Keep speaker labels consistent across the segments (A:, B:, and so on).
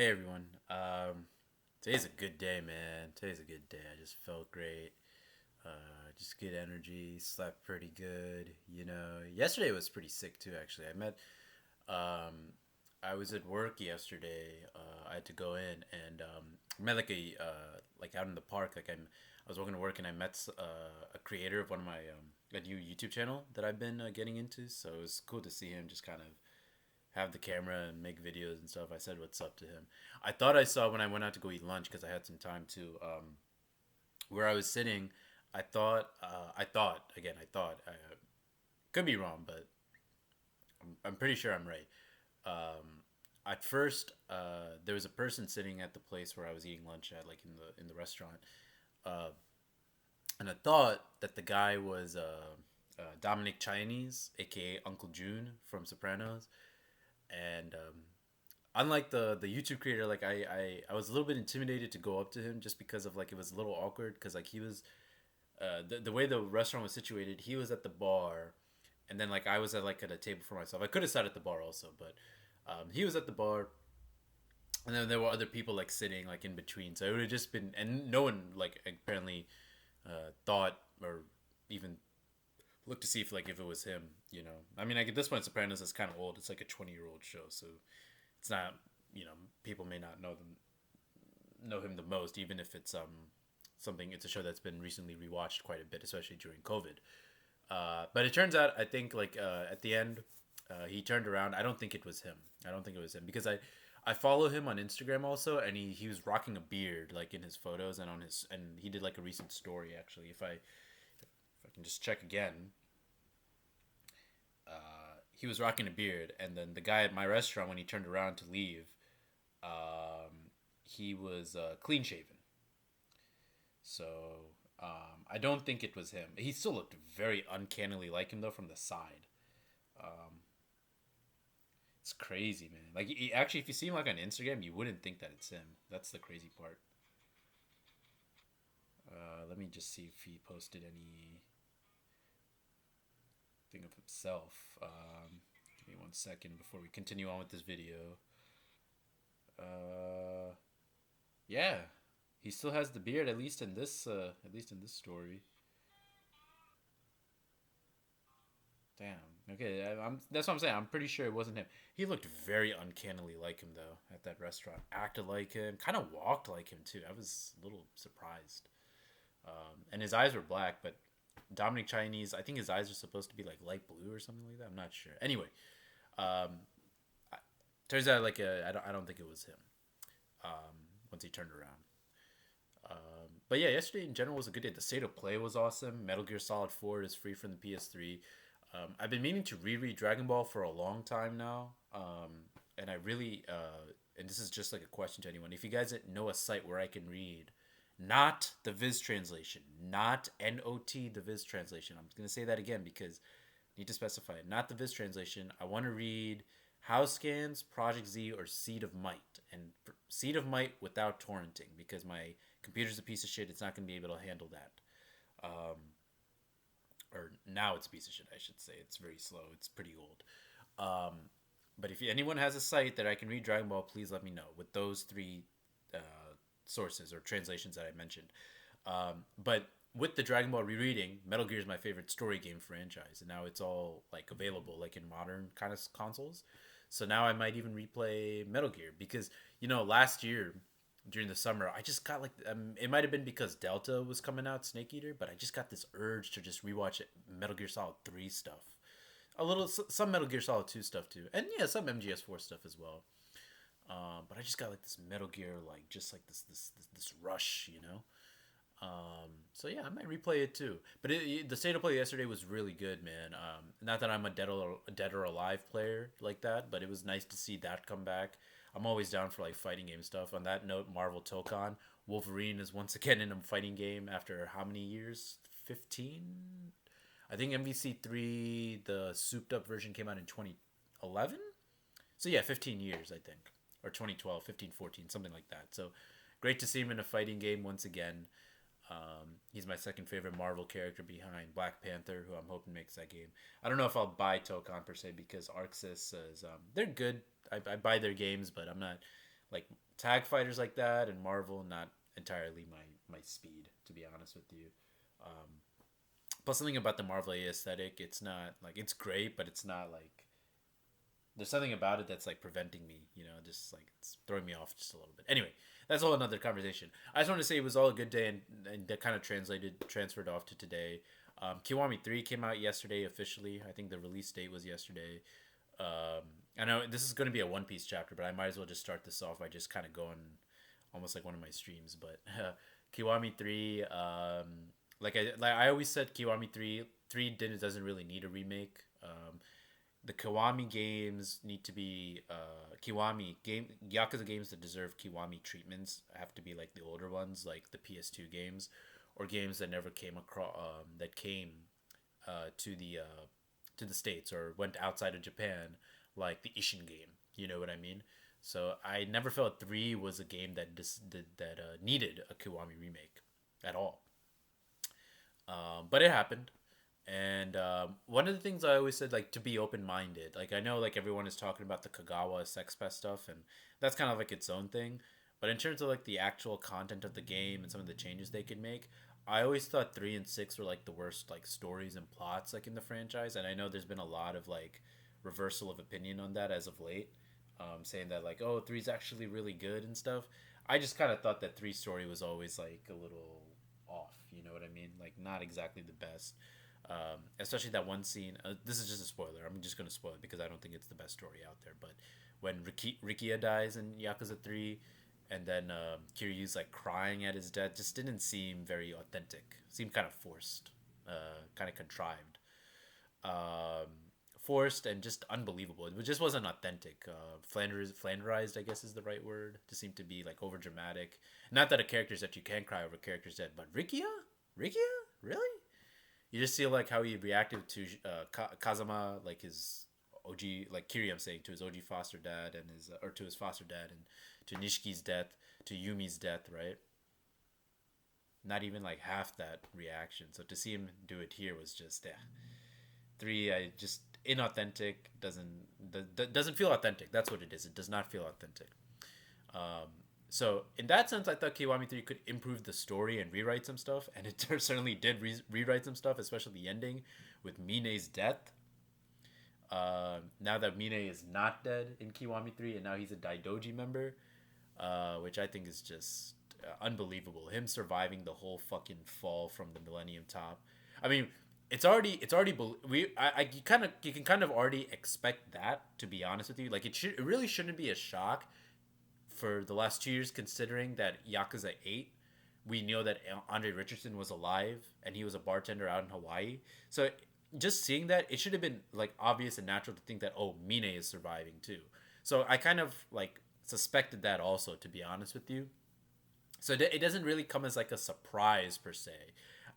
A: Hey everyone. Today's a good day, man. Today's a good day. I just felt great. Just good energy. Slept pretty good. Yesterday was pretty sick too. Actually, um, I was at work yesterday. I had to go in and I met like out in the park. I was walking to work and I met a creator of one of my a new YouTube channel that I've been getting into. So it was cool to see him just kind of have the camera and make videos and stuff. I said what's up to him. I thought I saw when I went out to go eat lunch because I had some time too. Where I was sitting, I thought I could be wrong, but I'm pretty sure I'm right. At first, there was a person sitting at the place where I was eating lunch at, like in the restaurant, uh, and I thought that the guy was Dominic Chinese, aka Uncle June from Sopranos, and unlike the YouTube creator, like I was a little bit intimidated to go up to him just because of like it was a little awkward because like he was the way the restaurant was situated, he was at the bar, and then like I was at a table for myself. I could have sat at the bar also, but he was at the bar, and then there were other people like sitting like in between. So it would have just been, and no one like apparently thought or even looked to see if it was him. I mean, like at this point, Sopranos is kind of old. It's like a 20-year-old show, so it's not, people may not know him the most, even if it's something. It's a show that's been recently rewatched quite a bit, especially during COVID. But it turns out, I think like at the end, he turned around. I don't think it was him. I don't think it was him because I follow him on Instagram also, and he was rocking a beard like in his photos and he did like a recent story actually. If I can just check again, he was rocking a beard, and then the guy at my restaurant when he turned around to leave, he was clean shaven. So I don't think it was him. He still looked very uncannily like him though from the side. Um, it's crazy, man. Like actually, if you see him like on Instagram, you wouldn't think that it's him. That's the crazy part. Let me just see if he posted anything of himself. Give me 1 second before we continue on with this video. Uh, yeah, he still has the beard at least in this story. Damn. Okay, that's what I'm saying. I'm pretty sure it wasn't him. He looked very uncannily like him though at that restaurant. Acted like him, kind of walked like him too. I was a little surprised. And his eyes were black, but Dominic Chinese, I think his eyes are supposed to be like light blue or something like that. I'm not sure. Anyway, um, turns out like I don't think it was him. Once he turned around. But yeah, yesterday in general was a good day. The state of play was awesome. Metal Gear Solid 4 is free from the PS3. I've been meaning to reread Dragon Ball for a long time now. And I really, and this is just like a question to anyone. If you guys know a site where I can read, not the Viz translation, not NOT, the Viz translation. I'm going to say that again because I need to specify it. Not the Viz translation. I want to read House Scans, Project Z, or Seed of Might. And Seed of Might without torrenting because my computer's a piece of shit. It's not going to be able to handle that. Um, or now it's a piece of shit, I should say. It's very slow. It's pretty old. Um, but if anyone has a site that I can read Dragon Ball, please let me know with those three uh, sources or translations that I mentioned. But with the Dragon Ball rereading, Metal Gear is my favorite story game franchise, and now it's all like available like in modern kind of consoles. So now I might even replay Metal Gear because last year during the summer I just got like it might have been because Delta was coming out, Snake Eater, but I just got this urge to just rewatch Metal Gear Solid 3 stuff, a little some Metal Gear Solid 2 stuff too, and yeah, some MGS4 stuff as well. But I just got like this Metal Gear, like just like this rush. So yeah, I might replay it too. But the state of play yesterday was really good, man. Not that I'm a dead or alive player like that, but it was nice to see that come back. I'm always down for like fighting game stuff. On that note, Marvel Tokon Wolverine is once again in a fighting game after how many years? 15. I think MVC3, the souped up version, came out in 2011. So yeah, 15 years I think, or 2012, 15, 14, something like that. So great to see him in a fighting game once again. He's my second favorite Marvel character behind Black Panther, who I'm hoping makes that game. I don't know if I'll buy Tokon per se because ArcSys is they're good. I buy their games, but I'm not Like tag fighters like that and Marvel, not entirely my speed, to be honest with you. Um, Plus something about the Marvel aesthetic, it's not like it's great, but it's not like there's something about it that's like preventing me, just like it's throwing me off just a little bit. Anyway, that's a whole another conversation. I just want to say it was all a good day, and that kind of transferred off to today. Kiwami 3 came out yesterday officially. I think the release date was yesterday. Um, I know this is going to be a One Piece chapter, but I might as well just start this off by just kind of going almost like one of my streams. But Kiwami 3, like I always said, Kiwami 3 doesn't really need a remake. The Kiwami games need to be Kiwami game Yakuza games that deserve Kiwami treatments have to be like the older ones, like the PS2 games, or games that never came across that came to the states or went outside of Japan, like the Ishin game. You know what I mean? So I never felt 3 was a game that needed a Kiwami remake at all. But it happened. And one of the things I always said, like, to be open minded. Like, I know, like, everyone is talking about the Kagawa Sex Pest stuff, and that's kind of like its own thing. But in terms of, like, the actual content of the game and some of the changes they could make, I always thought 3 and 6 were, like, the worst, like, stories and plots, like, in the franchise. And I know there's been a lot of, like, reversal of opinion on that as of late, saying that, like, oh, 3's actually really good and stuff. I just kind of thought that 3 story was always, like, a little off. You know what I mean? Like, not exactly the best. Especially that one scene. This is just a spoiler. I'm just gonna spoil it because I don't think it's the best story out there. But when Rikia dies in Yakuza 3, and then Kiryu's like crying at his death, just didn't seem very authentic. Seemed kind of forced, kind of contrived, um, forced, and just unbelievable. It just wasn't authentic. Flanderized, I guess is the right word. Just seemed to be like over dramatic. Not that a character's that you can cry over characters dead, but Rikia, really? You just see like how he reacted to Kazama, like his OG, like Kiri, I'm saying, to his OG foster dad and his or to his foster dad, and to Nishiki's death, to Yumi's death, right? Not even like half that reaction. So to see him do it here was just 3. I just inauthentic. Doesn't feel authentic. That's what it is. It does not feel authentic. Um, so in that sense, I thought Kiwami 3 could improve the story and rewrite some stuff, and it certainly did rewrite some stuff, especially the ending with Mine's death. Now that Mine is not dead in Kiwami 3, and now he's a Daidoji member, which I think is just unbelievable. Him surviving the whole fucking fall from the Millennium Top. I mean, you can kind of already expect that, to be honest with you. Like it really shouldn't be a shock for the last 2 years, considering that Yakuza 8, we know that Andre Richardson was alive and he was a bartender out in Hawaii. So just seeing that, it should have been like obvious and natural to think that, oh, Mine is surviving too. So I kind of like suspected that also, to be honest with you. So it doesn't really come as like a surprise per se.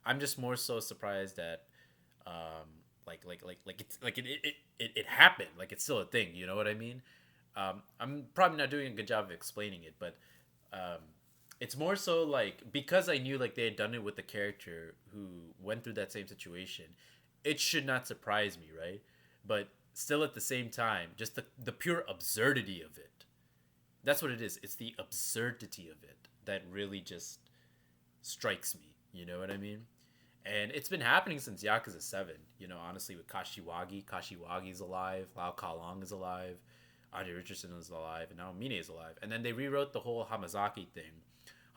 A: I'm just more so surprised that it happened, like it's still a thing, you know what I mean? I'm probably not doing a good job of explaining it, but um, it's more so like because I knew like they had done it with the character who went through that same situation, it should not surprise me, right? But still at the same time, just the pure absurdity of it. That's what it is. It's the absurdity of it that really just strikes me. You know what I mean? And it's been happening since Yakuza 7. You know, honestly, with Kashiwagi. Kashiwagi's alive. Lao Kalong is alive. Andre Richardson is alive. And now Mine is alive. And then they rewrote the whole Hamazaki thing.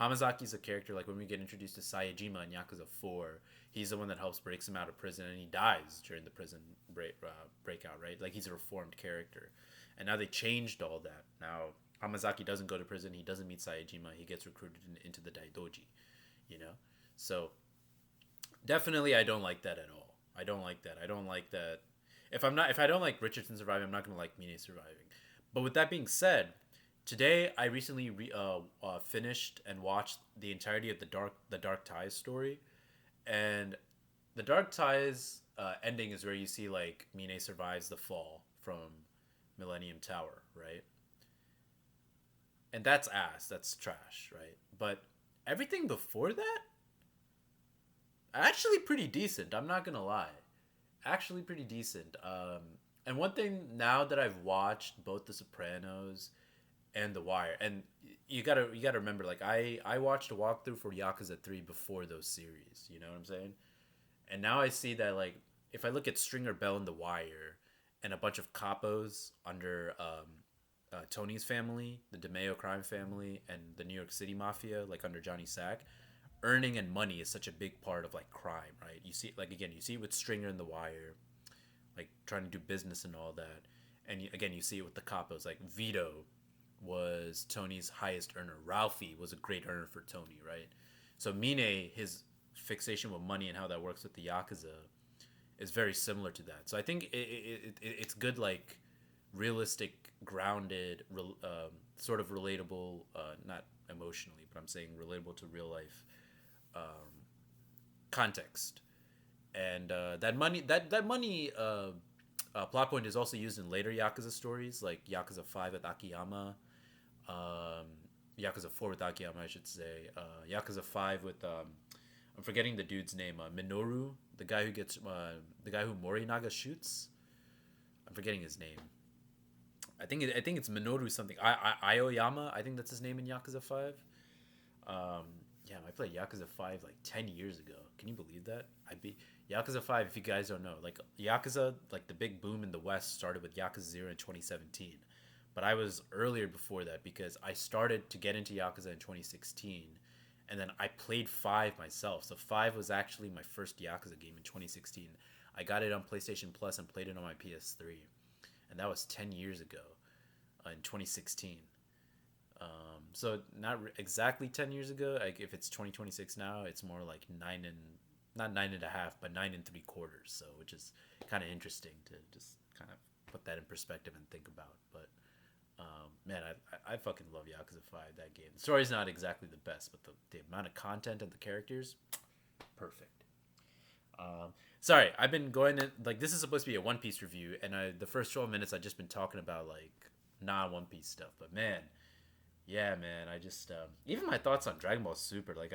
A: Hamazaki's a character, like when we get introduced to Saejima in Yakuza 4, he's the one that helps breaks him out of prison, and he dies during the prison breakout, right? Like he's a reformed character. And now they changed all that. Now Hamazaki doesn't go to prison. He doesn't meet Saejima. He gets recruited into the Daidoji, you know? So definitely I don't like that at all. I don't like that. I don't like that. If I don't like Richardson surviving, I'm not going to like Mine surviving. But with that being said, today I recently finished and watched the entirety of the Dark Ties story, and the Dark Ties ending is where you see like Mine survives the fall from Millennium Tower, right? And that's ass. That's trash, right? But everything before that, actually pretty decent. I'm not gonna lie, actually pretty decent. And one thing now that I've watched both The Sopranos and The Wire. And you gotta remember, like I watched a walkthrough for Yakuza 3 before those series. You know what I'm saying? And now I see that, like, if I look at Stringer Bell and The Wire, and a bunch of capos under Tony's family, the DeMeo crime family, and the New York City mafia, like under Johnny Sack, earning and money is such a big part of like crime, right? You see, like again, you see it with Stringer and The Wire, like trying to do business and all that, and again, you see it with the capos. Like Vito was Tony's highest earner. Ralphie was a great earner for Tony, right? So Mine, his fixation with money and how that works with the Yakuza is very similar to that. So I think it's good, like realistic, grounded, sort of relatable, not emotionally, but I'm saying relatable to real life context. And that money plot point is also used in later Yakuza stories, like Yakuza 5 with Akiyama, um, Yakuza 4 with Akiyama, I should say, Yakuza 5 with I'm forgetting the dude's name, Minoru, the guy who Morinaga shoots. I'm forgetting his name. I think it's Minoru something. Aoyama, I think that's his name in Yakuza 5. Um, yeah, I played Yakuza 5 like 10 years ago. Can you believe that? I be Yakuza 5, if you guys don't know, like Yakuza, like the big boom in the West started with Yakuza 0 in 2017. But I was earlier before that because I started to get into Yakuza in 2016, and then I played 5 myself. So 5 was actually my first Yakuza game in 2016. I got it on PlayStation Plus and played it on my PS3, and that was 10 years ago, in 2016. So exactly 10 years ago. Like if it's 2026 now, it's more like not 9.5, but 9.75. So which is kind of interesting to just kind of put that in perspective and think about. But man, I fucking love Yakuza 5. That game. The story's not exactly the best, but the amount of content and the characters, perfect. Sorry, I've been going in, like this is supposed to be a One Piece review, and the first 12 minutes I've just been talking about like non One Piece stuff. But man, yeah, man, I just even my thoughts on Dragon Ball Super. Like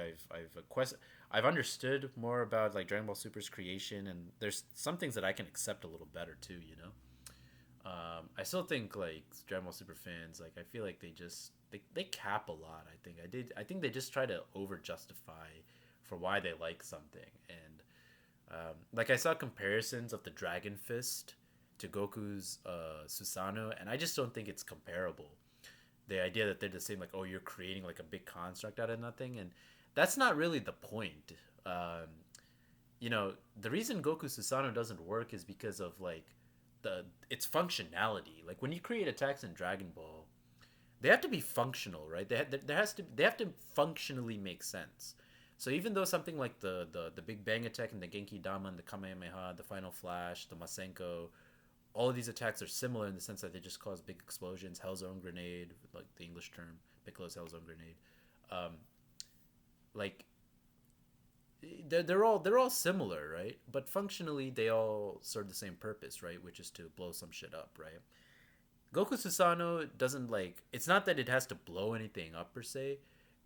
A: I've understood more about like Dragon Ball Super's creation, and there's some things that I can accept a little better too. You know. I still think like Dragon Ball Super fans, like I feel like they cap a lot. I think they just try to over justify for why they like something. And like I saw comparisons of the Dragon Fist to Goku's Susanoo, and I just don't think it's comparable. The idea that they're the same, like, oh, you're creating like a big construct out of nothing, and that's not really the point. The reason Goku Susanoo doesn't work is because of like its functionality. Like when you create attacks in Dragon Ball, they have to be functional, right? They have to functionally make sense. So even though something like the Big Bang attack and the Genki Dama and the Kamehameha, the Final Flash, the Masenko, all of these attacks are similar in the sense that they just cause big explosions. Hell's Own Grenade, like the English term, Piccolo's Hell's Own Grenade. Um, like they're all similar, right? But functionally, they all serve the same purpose, right? Which is to blow some shit up, right? Goku Susanoo doesn't like. It's not that it has to blow anything up per se,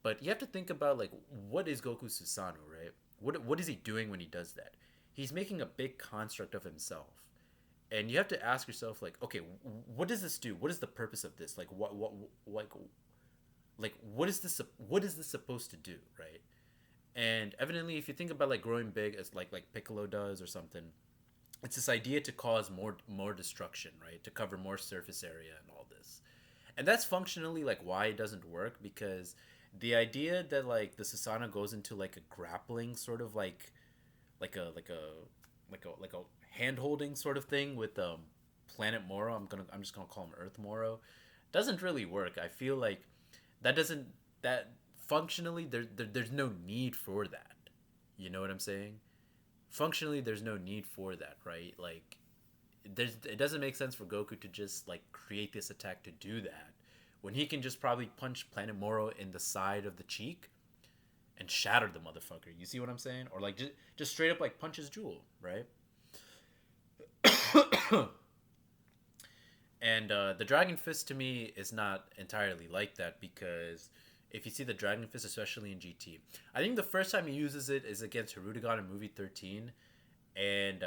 A: but you have to think about like what is Goku Susanoo, right? What is he doing when he does that? He's making a big construct of himself, and you have to ask yourself like, okay, what does this do? What is the purpose of this? Like what is this supposed to do, right? And evidently, if you think about like growing big as like Piccolo does or something, it's this idea to cause more destruction, right? To cover more surface area and all this. And that's functionally like why it doesn't work, because the idea that like the Susanoo goes into like a grappling sort of like a like a like a hand holding sort of thing with Planet Moro. I'm just gonna call him Earth Moro. Doesn't really work. I feel like that doesn't that functionally there's no need for that. You know what I'm saying? Functionally, there's no need for that, right? Like it doesn't make sense for Goku to just like create this attack to do that when he can just probably punch Planet Moro in the side of the cheek and shatter the motherfucker. You see what I'm saying? Or like just straight up like punch his jewel, right? And the Dragon Fist to me is not entirely like that, because if you see the Dragon Fist, especially in GT, I think the first time he uses it is against Hirudegarn in movie 13, and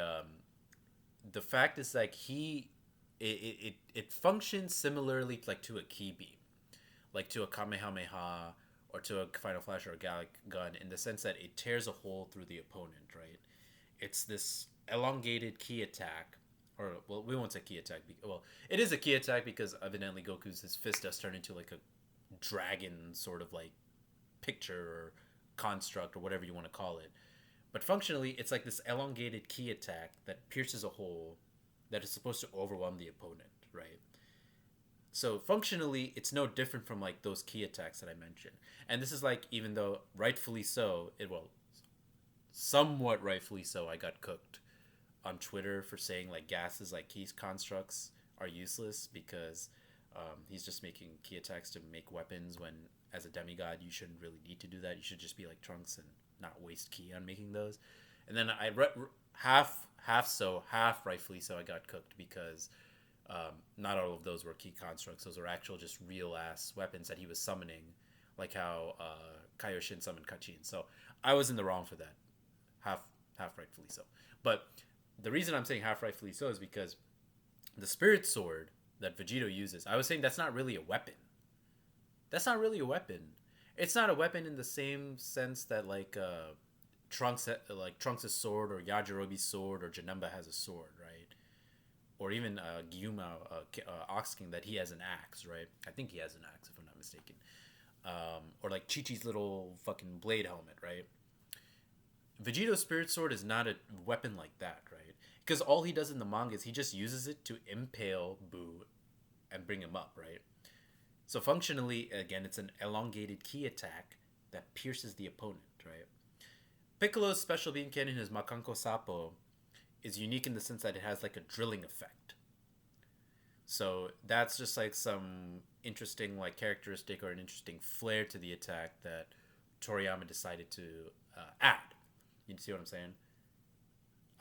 A: the fact is like it functions similarly like to a key beam. like to a Kamehameha or to a Final Flash or a Gallic gun, in the sense that it tears a hole through the opponent, right? It's this elongated ki attack, or well, we won't say ki attack. Well, it is a ki attack because evidently Goku's his fist does turn into like a dragon sort of like picture or construct or whatever you want to call it. But functionally, it's like this elongated ki attack that pierces a hole that is supposed to overwhelm the opponent, right? So functionally, it's no different from like those ki attacks that I mentioned. And this is like, even though rightfully so, it well, somewhat rightfully so, I got cooked on Twitter for saying like Gas's like ki constructs are useless because he's just making ki attacks to make weapons when, as a demigod, you shouldn't really need to do that. You should just be like Trunks and not waste ki on making those. And then half rightfully so, I got cooked because not all of those were ki constructs. Those were actual just real ass weapons that he was summoning, like how Kaioshin summoned Kachin. So I was in the wrong for that, half half rightfully so. But the reason I'm saying half rightfully so is because the Spirit Sword that Vegito uses, I was saying that's not really a weapon. That's not really a weapon. It's not a weapon in the same sense that like Trunks' sword or Yajirobe's sword or Janemba has a sword, right? Or even Gyuma, Ox King, that he has an axe, right? I think he has an axe if I'm not mistaken. Or like Chi-Chi's little fucking blade helmet, right? Vegito's Spirit Sword is not a weapon like that, right? Because all he does in the manga is he just uses it to impale Boo and bring him up, right? So functionally, again, it's an elongated ki attack that pierces the opponent, right? Piccolo's special beam cannon, his Makanko Sapo, is unique in the sense that it has like a drilling effect. So that's just like some interesting like characteristic or an interesting flair to the attack that Toriyama decided to add. You see what I'm saying?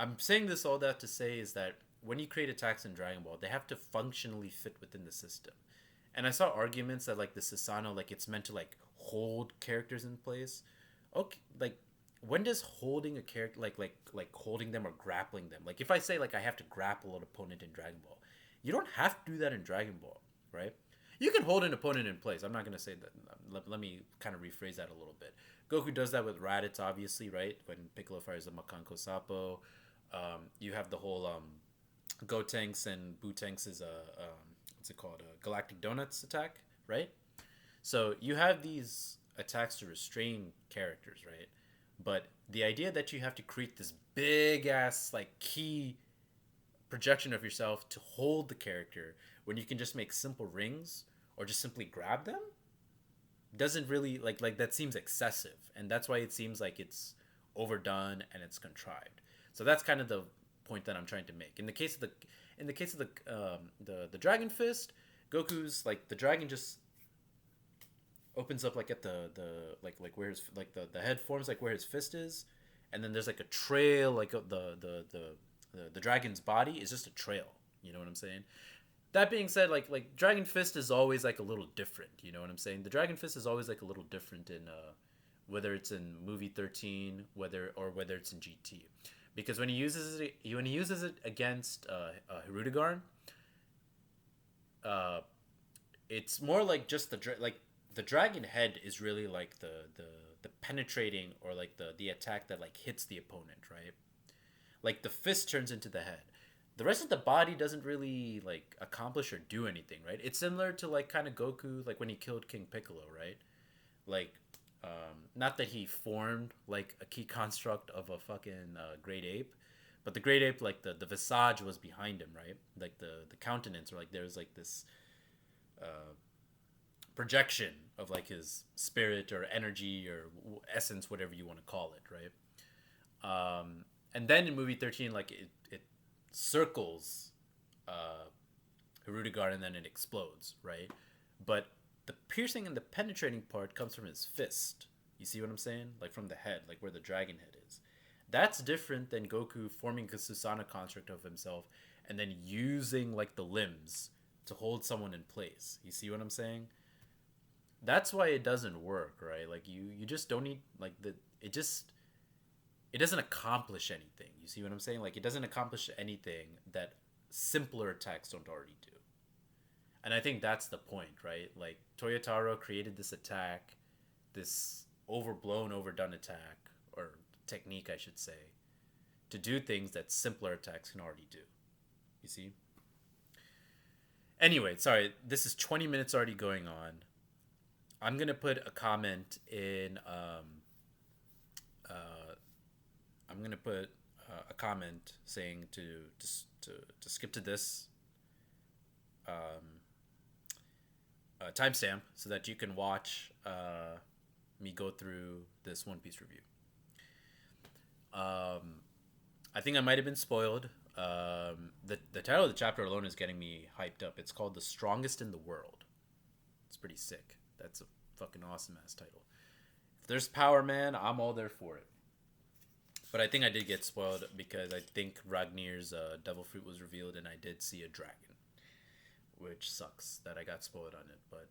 A: I'm saying this all that to say is that when you create attacks in Dragon Ball, they have to functionally fit within the system. And I saw arguments that like the Susanoo, like it's meant to like hold characters in place. Okay, like when does holding a character like holding them or grappling them? Like if I say like I have to grapple an opponent in Dragon Ball, you don't have to do that in Dragon Ball, right? You can hold an opponent in place. I'm not gonna say that. Let me kind of rephrase that a little bit. Goku does that with Raditz, obviously, right? When Piccolo fires the Makanko Sapo, you have the whole Gotenks and Butenks' what's it called, Galactic Donuts attack, right? So you have these attacks to restrain characters, right? But the idea that you have to create this big ass like key projection of yourself to hold the character when you can just make simple rings or just simply grab them doesn't really like that seems excessive, and that's why it seems like it's overdone and it's contrived. So that's kind of the point that I'm trying to make. In the case of the Dragon Fist, Goku's like the dragon just opens up like at the where his like the head forms like where his fist is, and then there's like a trail like the dragon's body is just a trail. You know what I'm saying? That being said, like Dragon Fist is always like a little different. You know what I'm saying? The Dragon Fist is always like a little different in whether it's in movie 13, whether it's in GT, because when he uses it against Hirudegarn, uh, it's more like just the dragon head is really like the penetrating or like the attack that like hits the opponent, right? Like the fist turns into the head. The rest of the body doesn't really like accomplish or do anything, right? It's similar to like kind of Goku like when he killed King Piccolo, right? Like not that he formed like a key construct of a fucking great ape, but the great ape like the visage was behind him, right? Like the countenance or like there's like this uh, projection of like his spirit or energy or essence, whatever you want to call it, right? And then in movie 13, like it circles Hirudegarn and then it explodes, right? But the piercing and the penetrating part comes from his fist. You see what I'm saying? Like from the head, like where the dragon head is. That's different than Goku forming a Susanoo construct of himself and then using like the limbs to hold someone in place. You see what I'm saying? That's why it doesn't work, right? Like you just don't need like it doesn't accomplish anything. You see what I'm saying? Like it doesn't accomplish anything that simpler attacks don't already do. And I think that's the point, right? Like Toyotaro created this attack, this overblown, overdone attack or technique, I should say, to do things that simpler attacks can already do. You see? Anyway, sorry, this is 20 minutes already going on. I'm gonna put a comment in. Uh, I'm gonna put a comment saying to skip to this um, timestamp so that you can watch me go through this One Piece review. Um, I think I might have been spoiled. The title of the chapter alone is getting me hyped up. It's called "The Strongest in the World." It's pretty sick. That's a fucking awesome ass title. If there's Power Man, I'm all there for it. But I think I did get spoiled because I think Ragnir's Devil Fruit was revealed, and I did see a dragon, which sucks that I got spoiled on it. But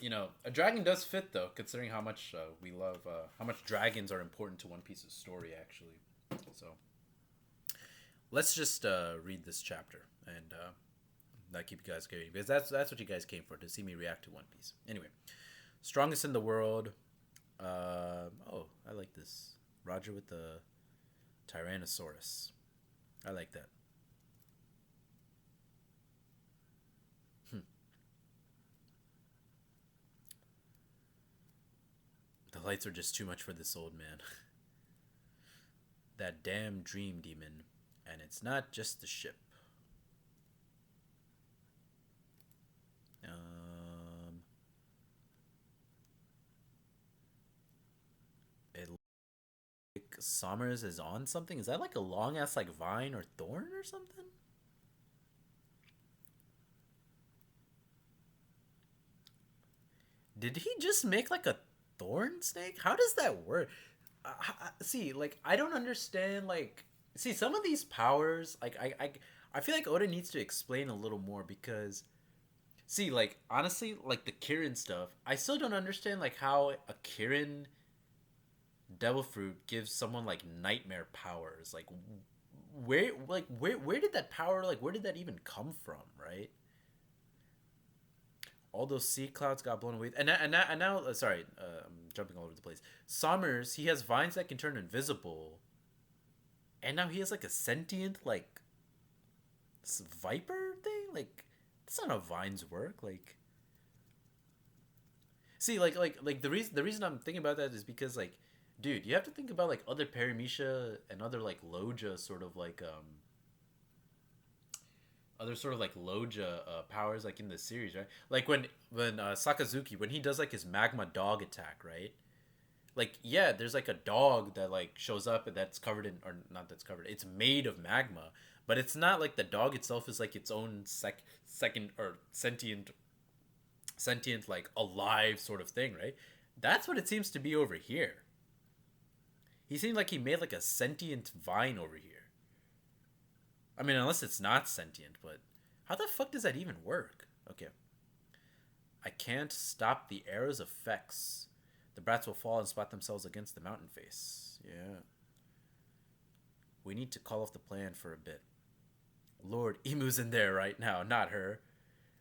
A: you know, a dragon does fit though, considering how much we love, how much dragons are important to One Piece's story, actually. So let's just read this chapter and that keep you guys going because that's what you guys came for, to see me react to One Piece. Anyway, strongest in the world. Oh, I like this. Roger with the Tyrannosaurus. I like that. The lights are just too much for this old man. That damn dream demon. And it's not just the ship. Um, it like Summers is on something. Is that like a long ass like vine or thorn or something? Did he just make like a thorn snake? How does that work? See, like I don't understand. Like, see some of these powers. Like I feel like Oda needs to explain a little more because see, like honestly, like the Kirin stuff, I still don't understand like how a Kirin devil fruit gives someone like nightmare powers. Like where did that power, like where did that even come from, right? All those sea clouds got blown away, and now sorry, I'm jumping all over the place. Summers, he has vines that can turn invisible, and now he has like a sentient like viper thing. Like that's not how vines work. Like see, like the reason I'm thinking about that is because like, dude, you have to think about like other Paramecia and other like Loja sort of like other sort of like Loja powers like in the series, right? Like when Sakazuki, when he does like his magma dog attack, right? Like yeah, there's like a dog that like shows up and that's covered in, or not that's covered. It's made of magma, but it's not like the dog itself is like its own second or sentient like alive sort of thing, right? That's what it seems to be over here. He seemed like he made like a sentient vine over here. I mean, unless it's not sentient, but how the fuck does that even work? Okay. I can't stop the arrow's effects. The brats will fall and spot themselves against the mountain face. Yeah. We need to call off the plan for a bit. Lord, Emu's in there right now, not her.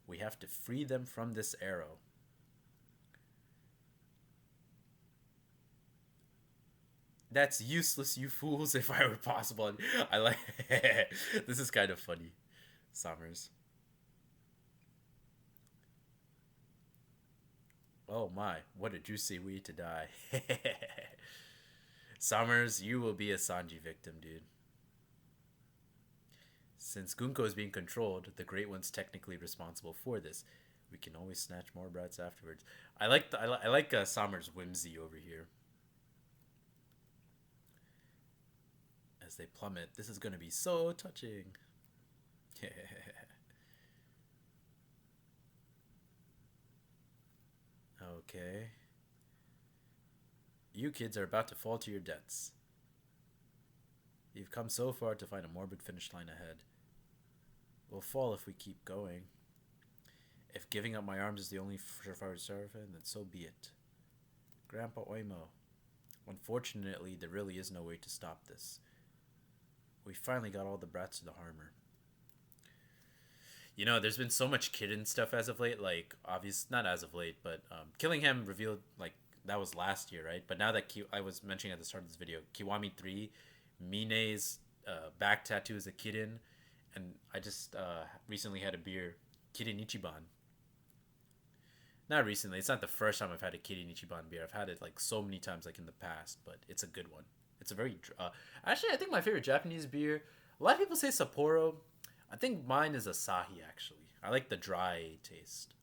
A: We have to free them from this arrow. That's useless, you fools, if I were possible. I like this is kind of funny. Summers. Oh my, what a juicy way to die. Summers, you will be a Sanji victim, dude. Since Gunko is being controlled, the Great One's technically responsible for this. We can always snatch more brats afterwards. I like Summers' whimsy over here. As they plummet, this is gonna be so touching. Okay. You kids are about to fall to your deaths. You've come so far to find a morbid finish line ahead. We'll fall if we keep going. If giving up my arms is the only surefire survival, then so be it. Grandpa Oimo. Unfortunately, there really is no way to stop this. We finally got all the brats to the armor. You know, there's been so much Kitten stuff as of late. Like, obvious, not as of late, but Killingham revealed like that was last year, right? But now that I was mentioning at the start of this video, Kiwami 3, Mine's back tattoo is a Kitten, and I just recently had a beer, Kirin Ichiban. Not recently. It's not the first time I've had a Kirin Ichiban beer. I've had it like so many times, like in the past, but it's a good one. It's a very actually, I think my favorite Japanese beer. A lot of people say Sapporo. I think mine is Asahi. Actually, I like the dry taste.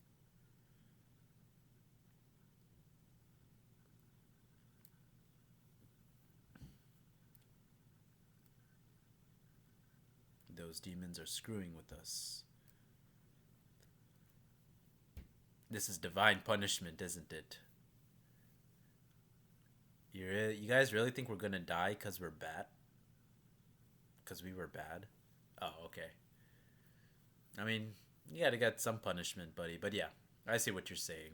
A: Those demons are screwing with us. This is divine punishment, isn't it? You guys really think we're gonna die because we're bad? Because we were bad? Oh, okay. I mean, you gotta get some punishment, buddy. But yeah, I see what you're saying.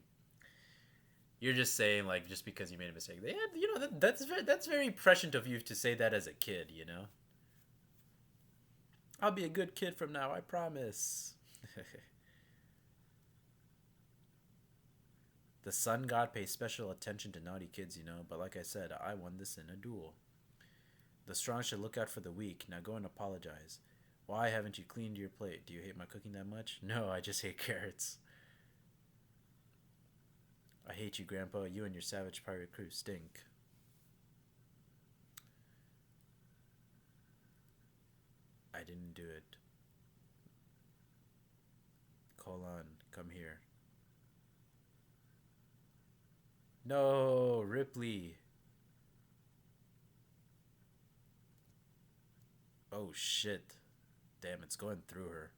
A: You're just saying like just because you made a mistake. Yeah, you know that's very prescient of you to say that as a kid. You know, I'll be a good kid from now. I promise. The sun god pays special attention to naughty kids, you know. But like I said, I won this in a duel. The strong should look out for the weak. Now go and apologize. Why haven't you cleaned your plate? Do you hate my cooking that much? No, I just hate carrots. I hate you, Grandpa. You and your savage pirate crew stink. I didn't do it. Call on. Come here. No, Ripley. Oh shit. Damn, it's going through her.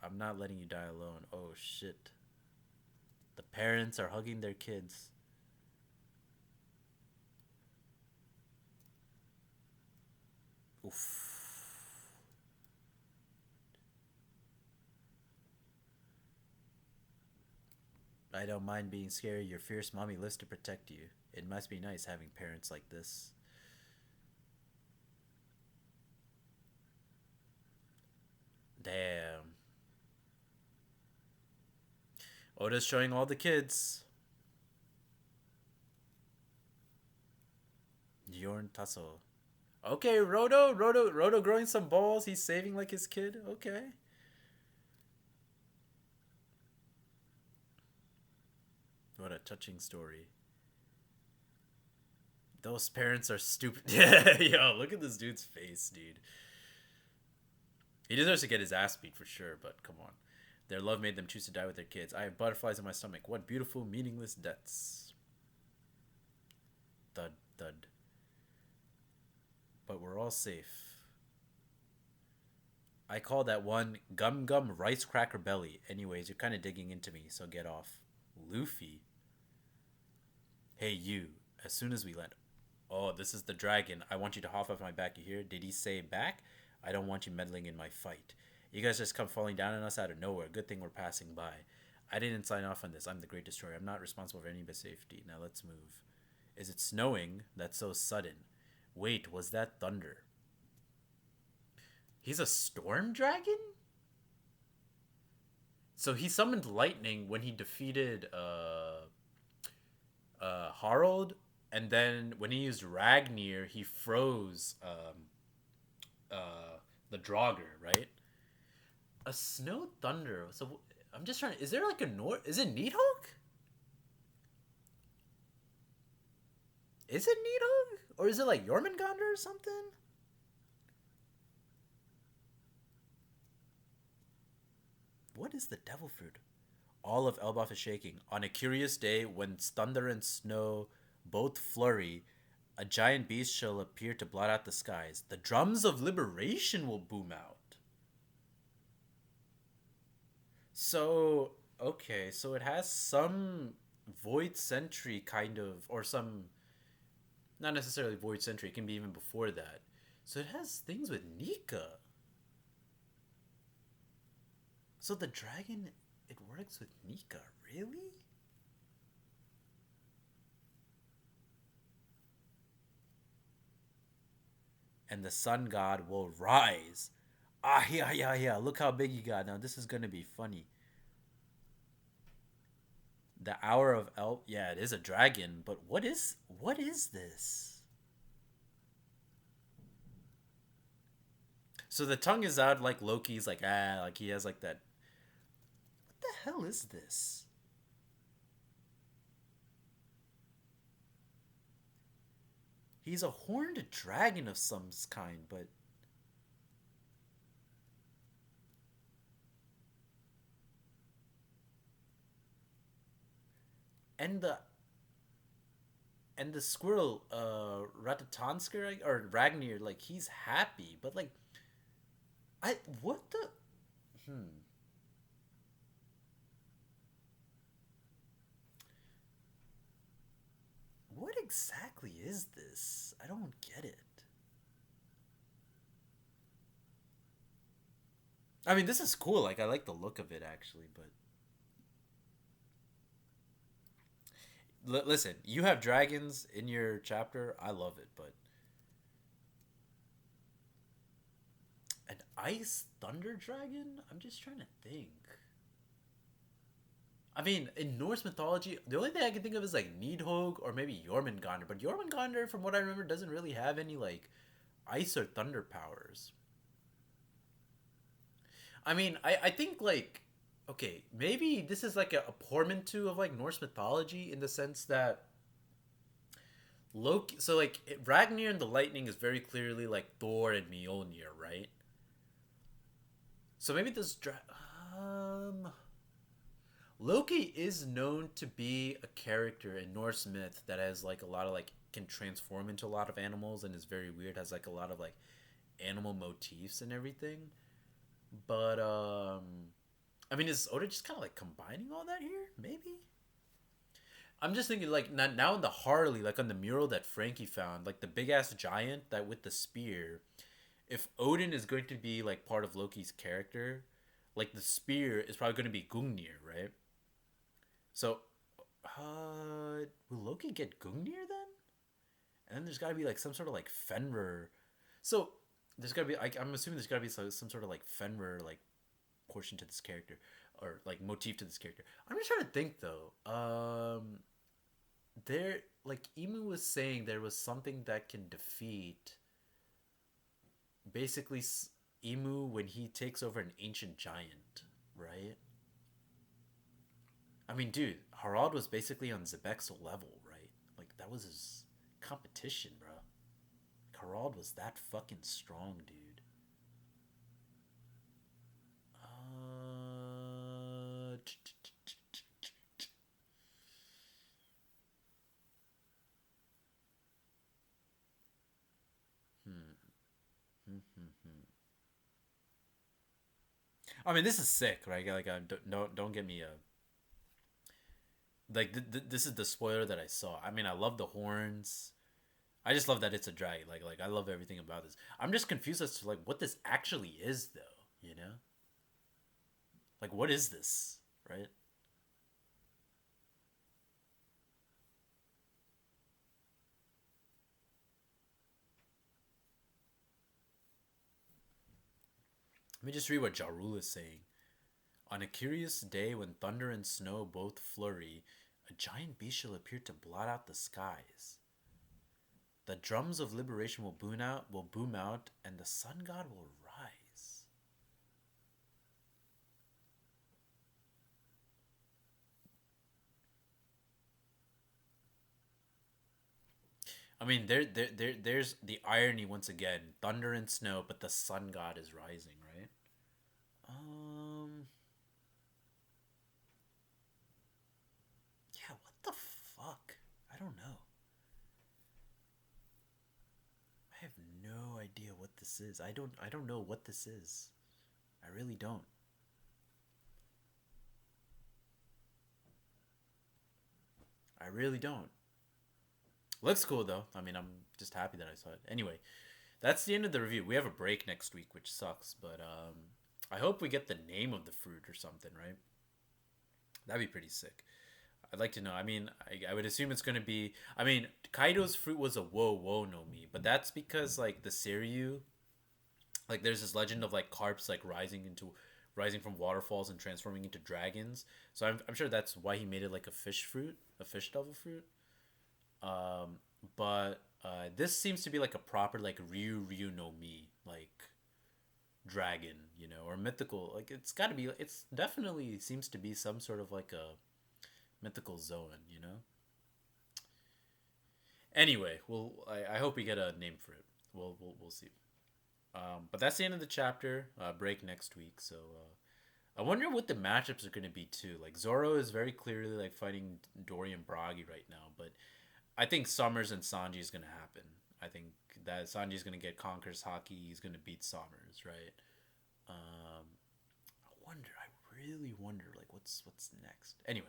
A: I'm not letting you die alone. Oh shit. The parents are hugging their kids. Oof. I don't mind being scary. Your fierce mommy lives to protect you. It must be nice having parents like this. Damn. Oda's showing all the kids. Yorn Tasso. Okay, Roto growing some balls. He's saving like his kid. Okay. What a touching story. Those parents are stupid. Yeah, yo, look at this dude's face, dude. He deserves to get his ass beat for sure, but come on. Their love made them choose to die with their kids. I have butterflies in my stomach. What beautiful, meaningless deaths. Thud, thud. But we're all safe. I call that one Gum Gum Rice Cracker Belly. Anyways, you're kind of digging into me, so get off. Luffy. Hey, you. As soon as we land. Oh, this is the dragon. I want you to hop off my back. You hear? Did he say back? I don't want you meddling in my fight. You guys just come falling down on us out of nowhere. Good thing we're passing by. I didn't sign off on this. I'm the Great Destroyer. I'm not responsible for anybody's safety. Now let's move. Is it snowing? That's so sudden. Wait, was that thunder? He's a storm dragon? So he summoned lightning when he defeated Harold, and then when he used Ragnir, he froze the Draugr, right? A snow thunder. So I'm just trying. Is there like a Nord? Is it Needhog? Is it Needhog? Or is it like Jormungandr or something? What is the devil fruit? All of Elbaf is shaking. On a curious day, when thunder and snow both flurry, a giant beast shall appear to blot out the skies. The drums of liberation will boom out. So, okay, so it has some Void Sentry kind of, or some, not necessarily Void Sentry, it can be even before that. So it has things with Nika. So the dragon, it works with Nika, really? and the sun god will rise. Ah, yeah, yeah, yeah. Look how big you got. Now this is gonna be funny. The hour of El. Yeah, it is a dragon, but what is this? So the tongue is out like Loki's like like he has like that. What the hell is this? He's a horned dragon of some kind, but and the squirrel Ratatansker or Ragnir, like he's happy, but like I what the what exactly is this? I don't get it. I mean, this is cool. Like I like the look of it actually, but listen, you have dragons in your chapter. I love it, but an ice thunder dragon? I'm just trying to think. I mean, in Norse mythology, the only thing I can think of is like Nidhogg or maybe Jormungandr. But Jormungandr, from what I remember, doesn't really have any like ice or thunder powers. I mean, I think like okay, maybe this is like a portmanteau of like Norse mythology in the sense that Loki. So like Ragnar and the Lightning is very clearly like Thor and Mjolnir, right? So maybe um Loki is known to be a character in Norse myth that has like a lot of like can transform into a lot of animals and is very weird, has like a lot of like animal motifs and everything. But I mean is Oda just kind of like combining all that here? Maybe. I'm just thinking like now in the Harley, like on the mural that Frankie found, like the big ass giant that with the spear, if Odin is going to be like part of Loki's character, like the spear is probably going to be Gungnir, right? So, will Loki get Gungnir then? And then there's got to be like some sort of like Fenrir. So there's got to be. I'm assuming there's got to be some sort of like Fenrir like portion to this character or like motif to this character. I'm just trying to think though. There like Emu was saying there was something that can defeat basically Emu when he takes over an ancient giant, right? I mean, dude, Harald was basically on Zebek's level, right? Like that was his competition, bro. Harald was that fucking strong, dude. Uh, hmm. Hmm, hmm, hmm. I mean, this is sick, right? Like, don't get me like this is the spoiler that I saw. I mean, I love the horns. I just love that it's a dragon. Like I love everything about this. I'm just confused as to like what this actually is, though. You know, like what is this, right? Let me just read what Jarul is saying. On a curious day when thunder and snow both flurry, a giant beast shall appear to blot out the skies. The drums of liberation will boom out, and the sun god will rise. I mean, there's the irony once again. Thunder and snow, but the sun god is rising, right? Um, yeah. What the fuck? I don't know. I have no idea what this is. I don't know what this is. I really don't. I really don't. Looks cool though. I mean, I'm just happy that I saw it. Anyway, that's the end of the review. We have a break next week, which sucks, but I hope we get the name of the fruit or something, right? That'd be pretty sick. I'd like to know. I mean, I would assume it's gonna be. I mean, Kaido's fruit was a wo no Mi, but that's because like the Seiryu, like there's this legend of like carps like rising from waterfalls and transforming into dragons. So I'm sure that's why he made it like a fish fruit, a fish devil fruit. But this seems to be like a proper like Ryu no Mi like dragon, or mythical. Like it's got to be. It's definitely seems to be some sort of like a mythical Zoan. Anyway, I hope we get a name for it. We'll see. But that's the end of the chapter. Break next week. So I wonder what the matchups are going to be too. Like Zoro is very clearly like fighting Dorian Bragi right now, but I think Summers and Sanji is going to happen. I think that Sanji is going to get Conqueror's Haki. He's going to beat Summers, right? I wonder. I really wonder. Like, what's next? Anyway,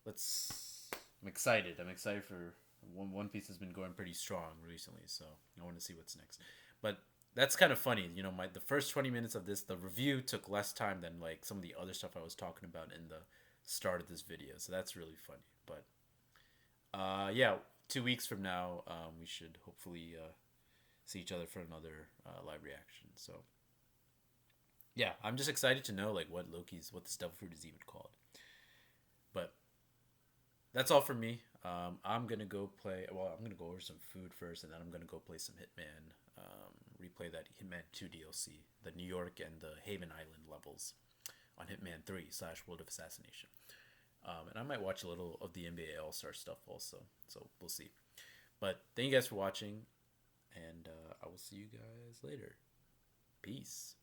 A: let's. I'm excited. I'm excited for One Piece has been going pretty strong recently, so I want to see what's next. But that's kind of funny. The first 20 minutes of this, the review took less time than like some of the other stuff I was talking about in the start of this video. So that's really funny. But yeah, 2 weeks from now, we should hopefully see each other for another live reaction. So yeah, I'm just excited to know like what this devil fruit is even called. But that's all for me. I'm gonna go play. Well, I'm gonna go order some food first, and then I'm gonna go play some Hitman. Replay that Hitman 2 DLC, the New York and the Haven Island levels on Hitman 3 / World of Assassination. And I might watch a little of the NBA All Star stuff also. So we'll see. But thank you guys for watching, and I will see you guys later. Peace.